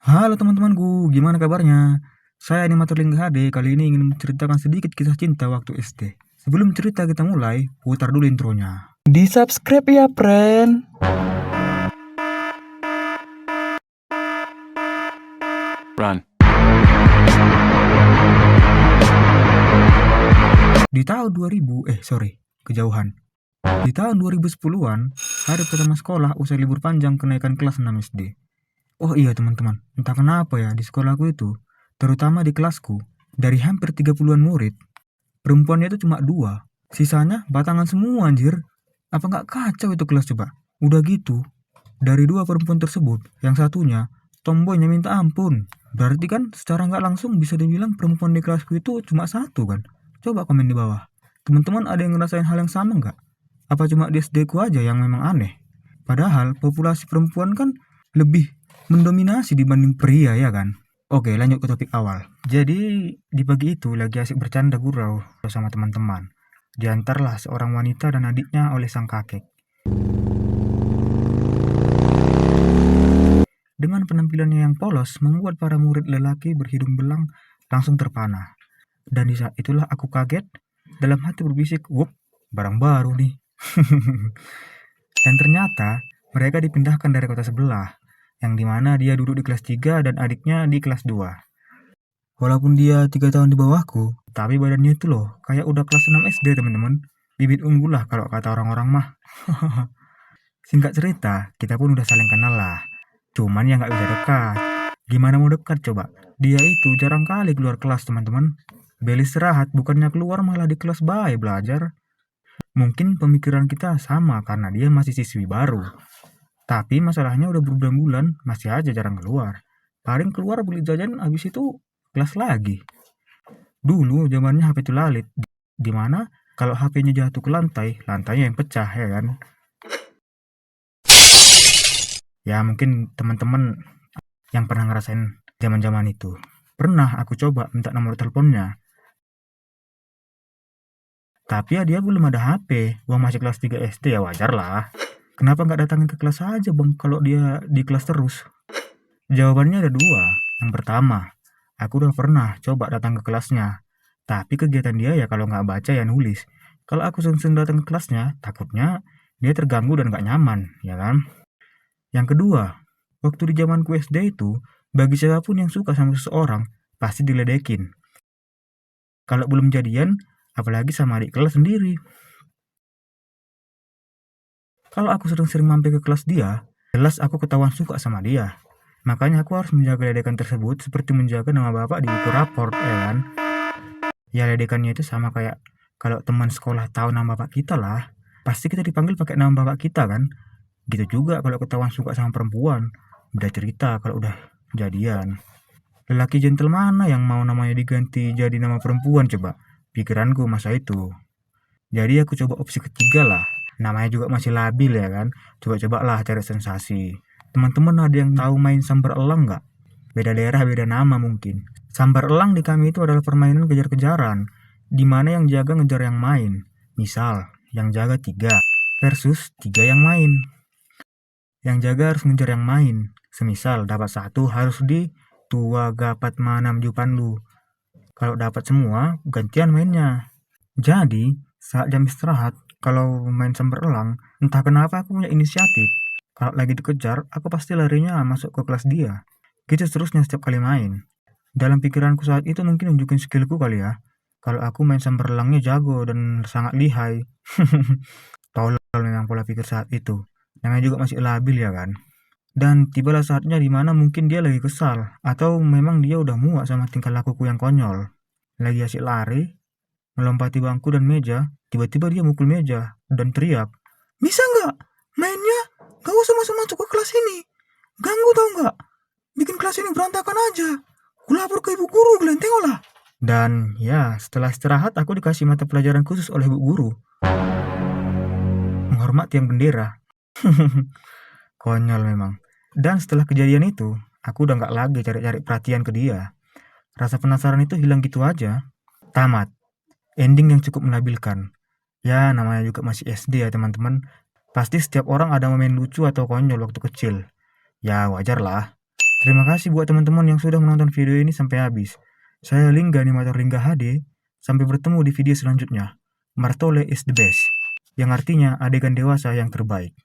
Halo teman-temanku, gimana kabarnya? Saya animator Lingga HD, kali ini ingin menceritakan sedikit kisah cinta waktu SD. Sebelum cerita kita mulai, putar dulu intronya. Di subscribe ya, friend. Run. Di tahun 2000, kejauhan. Di tahun 2010-an, hari pertama sekolah usai libur panjang kenaikan kelas 6 SD. Oh iya teman-teman, entah kenapa ya di sekolahku itu, terutama di kelasku, dari hampir 30-an murid, perempuannya itu cuma 2. Sisanya batangan semua anjir. Apa nggak kacau itu kelas coba? Udah gitu, dari 2 perempuan tersebut, yang satunya tomboynya minta ampun. Berarti kan secara nggak langsung bisa dibilang perempuan di kelasku itu cuma 1 kan? Coba komen di bawah. Teman-teman ada yang ngerasain hal yang sama nggak? Apa cuma di SD ku aja yang memang aneh? Padahal populasi perempuan kan lebih mendominasi dibanding pria ya kan? Oke, lanjut ke topik awal. Jadi, di pagi itu lagi asik bercanda gurau bersama teman-teman. Diantarlah seorang wanita dan adiknya oleh sang kakek. Dengan penampilannya yang polos, membuat para murid lelaki berhidung belang langsung terpana. Dan di saat itulah aku kaget, dalam hati berbisik, "Wup, barang baru nih." Dan ternyata, mereka dipindahkan dari kota sebelah, yang dimana dia duduk di kelas 3 dan adiknya di kelas 2. Walaupun dia 3 tahun di bawahku, tapi badannya itu loh, kayak udah kelas 6 SD teman-teman. Bibit unggul lah kalau kata orang-orang mah. Singkat cerita, kita pun udah saling kenal lah. Cuman ya nggak bisa dekat. Gimana mau dekat coba? Dia itu jarang kali keluar kelas teman-teman. Bel istirahat bukannya keluar malah di kelas baik belajar. Mungkin pemikiran kita sama karena dia masih siswi baru. Tapi masalahnya udah berbulan-bulan masih aja jarang keluar. Paling keluar beli jajan habis itu kelas lagi. Dulu zamannya HP tulalit, di mana kalau HP-nya jatuh ke lantai, lantainya yang pecah ya kan. Ya mungkin teman-teman yang pernah ngerasain zaman-zaman itu. Pernah aku coba minta nomor teleponnya. Tapi ya dia belum ada HP. Gua masih kelas 3 SD ya wajar lah. Kenapa nggak datangin ke kelas aja bang kalau dia di kelas terus? Jawabannya ada 2. Yang pertama, aku udah pernah coba datang ke kelasnya. Tapi kegiatan dia ya kalau nggak baca ya nulis. Kalau aku sering-sering datang ke kelasnya, takutnya dia terganggu dan nggak nyaman, ya kan? Yang kedua, waktu di zamanku SD itu, bagi siapapun yang suka sama seseorang, pasti diledekin. Kalau belum jadian, apalagi sama adik kelas sendiri. Kalau aku sering-sering mampir ke kelas dia, jelas aku ketahuan suka sama dia. Makanya aku harus menjaga ledekan tersebut seperti menjaga nama bapak di buku raport, ya kan? Ya ledekannya itu sama kayak kalau teman sekolah tahu nama bapak kita lah, pasti kita dipanggil pakai nama bapak kita kan? Gitu juga kalau ketahuan suka sama perempuan, udah cerita kalau udah jadian. Lelaki gentle mana yang mau namanya diganti jadi nama perempuan coba? Pikiranku masa itu. Jadi aku coba opsi ketiga lah. Namanya juga masih labil ya kan? Coba-coba lah cari sensasi. Teman-teman ada yang tahu main sambar elang nggak? Beda daerah beda nama mungkin. Sambar elang di kami itu adalah permainan kejar-kejaran, di mana yang jaga ngejar yang main. Misal, yang jaga 3 versus 3 yang main. Yang jaga harus ngejar yang main. Semisal dapat 1 harus di tua gapat manam jupan lu. Kalau dapat semua, gantian mainnya. Jadi, saat jam istirahat, kalau main sambar elang, entah kenapa aku punya inisiatif. Kalau lagi dikejar, aku pasti larinya masuk ke kelas dia. Gitu seterusnya setiap kali main. Dalam pikiranku saat itu mungkin nunjukin skillku kali ya. Kalau aku main sambar elangnya jago dan sangat lihai. Tolol memang pola pikir saat itu. Namanya juga masih labil ya kan. Dan tibalah saatnya dimana mungkin dia lagi kesal. Atau memang dia udah muak sama tingkah lakuku yang konyol. Lagi asik lari, melompati bangku dan meja, tiba-tiba dia mukul meja dan teriak, "Bisa nggak? Mainnya nggak usah masuk-masuk ke kelas ini. Ganggu tau nggak? Bikin kelas ini berantakan aja. Kulapor ke ibu guru, kalian tengoklah." Dan ya, setelah istirahat aku dikasih mata pelajaran khusus oleh ibu guru. Menghormat tiang bendera. Konyol memang. Dan setelah kejadian itu, aku udah nggak lagi cari-cari perhatian ke dia. Rasa penasaran itu hilang gitu aja. Tamat. Ending yang cukup menabilkan. Ya, namanya juga masih SD ya teman-teman. Pasti setiap orang ada momen lucu atau konyol waktu kecil. Ya, wajar lah. Terima kasih buat teman-teman yang sudah menonton video ini sampai habis. Saya Lingga, animator Lingga HD. Sampai bertemu di video selanjutnya. Martole is the best, yang artinya adegan dewasa yang terbaik.